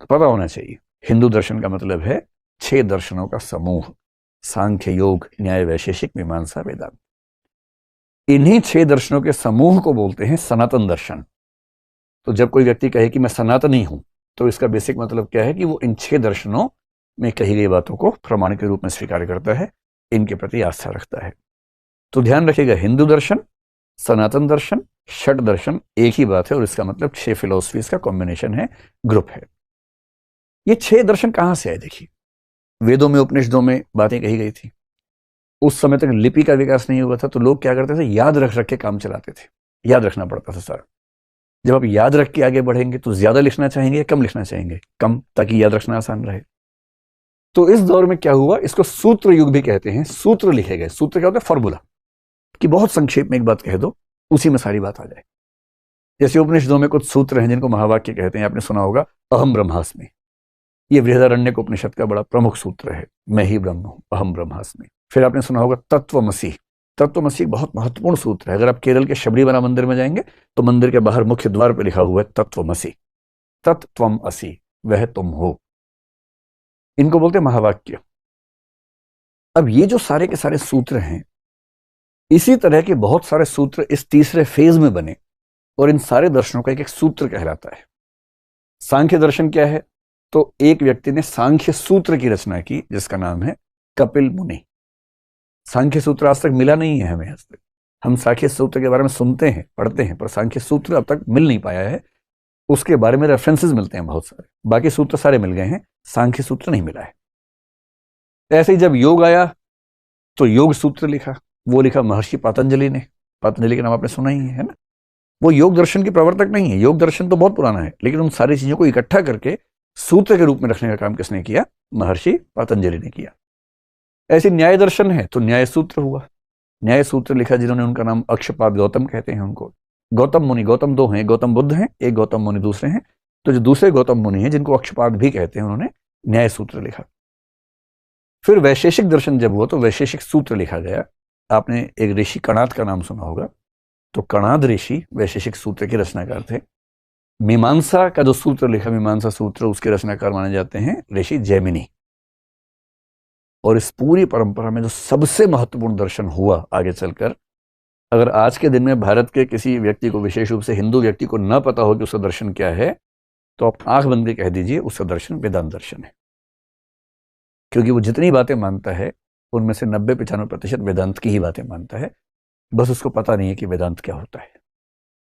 पता होना चाहिए। हिंदू दर्शन का मतलब है 6 दर्शनों का समूह, सांख्य, योग, न्याय, वैशेषिक, मीमांसा, वेदांत। इन्हीं 6 दर्शनों के समूह को बोलते हैं सनातन दर्शन। तो जब कोई व्यक्ति कहे कि मैं सनातनी हूं, तो इसका बेसिक मतलब क्या है कि वो इन 6 दर्शनों में कही गई बातों को प्रमाण के रूप में स्वीकार करता है, इनके प्रति आस्था रखता है। तो ध्यान रखिएगा, हिंदू दर्शन, सनातन दर्शन, षट दर्शन एक ही बात है, और इसका मतलब 6 फिलोसफीज का कॉम्बिनेशन है, ग्रुप है। ये 6 दर्शन कहां से आए? देखिए, वेदों में, उपनिषदों में बातें कही गई थी। उस समय तक लिपि का विकास नहीं हुआ था, तो लोग क्या करते थे, याद रख रख के काम चलाते थे। याद रखना पड़ता था सारा। जब आप याद रख के आगे बढ़ेंगे तो ज्यादा लिखना चाहेंगे या कम लिखना चाहेंगे? कम, ताकि याद रखना आसान रहे। तो इस दौर में क्या हुआ, इसको सूत्र युग भी कहते हैं। सूत्र लिखे गए। सूत्र क्या होता है? फॉर्मूला, कि बहुत संक्षेप में एक बात कह दो, उसी में सारी बात आ जाए। जैसे उपनिषदों में कुछ सूत्र हैं जिनको महावाक्य कहते हैं। आपने सुना होगा अहम ब्रह्मास्मि। ये बृहदारण्यक उपनिषद का बड़ा प्रमुख सूत्र है, मैं ही ब्रह्म हूं, अहम ब्रह्मास्मि। फिर आपने सुना होगा तत्वमसि। तत्वमसि बहुत महत्वपूर्ण सूत्र है। अगर आप केरल के शबरीमला मंदिर में जाएंगे तो मंदिर के बाहर मुख्य द्वार पर लिखा हुआ है तत्वमसि। तत्त्वम असि, वह तुम हो। इनको बोलते हैं महावाक्य। अब ये जो सारे के सारे सूत्र हैं, इसी तरह के बहुत सारे सूत्र इस तीसरे फेज में बने, और इन सारे दर्शनों का एक एक सूत्र कहलाता है। सांख्य दर्शन क्या है? तो एक व्यक्ति ने सांख्य सूत्र की रचना की, जिसका नाम है कपिल मुनि। सांख्य सूत्र आज तक मिला नहीं है हमें। आज तक हम सांख्य सूत्र के बारे में सुनते हैं, पढ़ते हैं, पर सांख्य सूत्र अब तक मिल नहीं पाया है। उसके बारे में रेफरेंसेस मिलते हैं बहुत सारे, बाकी सूत्र सारे मिल गए हैं, सांख्य सूत्र नहीं मिला है। ऐसे ही जब योग आया तो योग सूत्र लिखा। वो लिखा महर्षि पतंजलि ने। पतंजलि का नाम आपने सुना ही है ना? वो योग दर्शन के प्रवर्तक नहीं है। योग दर्शन तो बहुत पुराना है, लेकिन उन सारी चीजों को इकट्ठा करके सूत्र के रूप में रखने का काम किसने किया? महर्षि पतंजलि ने किया। ऐसे न्याय दर्शन है तो न्याय सूत्र हुआ। न्याय सूत्र लिखा जिन्होंने, उनका नाम अक्षपाद गौतम कहते हैं उनको। गौतम मुनि, गौतम दो हैं, गौतम बुद्ध हैं, एक गौतम मुनि दूसरे हैं। तो जो दूसरे गौतम मुनि हैं, जिनको अक्षपाद भी कहते हैं, उन्होंने न्याय सूत्र लिखा। फिर वैशेषिक दर्शन जब हुआ तो वैशेषिक सूत्र लिखा गया। आपने एक ऋषि कणाद का नाम सुना होगा। तो कणाद ऋषि वैशेषिक सूत्र के रचनाकार थे। मीमांसा का जो सूत्र लिखा, मीमांसा सूत्र, उसके रचनाकार माने जाते हैं ऋषि जैमिनी। और इस पूरी परंपरा में जो सबसे महत्वपूर्ण दर्शन हुआ आगे चलकर, अगर आज के दिन में भारत के किसी व्यक्ति को, विशेष रूप से हिंदू व्यक्ति को, न पता हो कि उसका दर्शन क्या है, तो आप आंख बंद के कह दीजिए उसका दर्शन वेदांत दर्शन है। क्योंकि वो जितनी बातें मानता है उनमें से 90-95% वेदांत की ही बातें मानता है। बस उसको पता नहीं है कि वेदांत क्या होता है।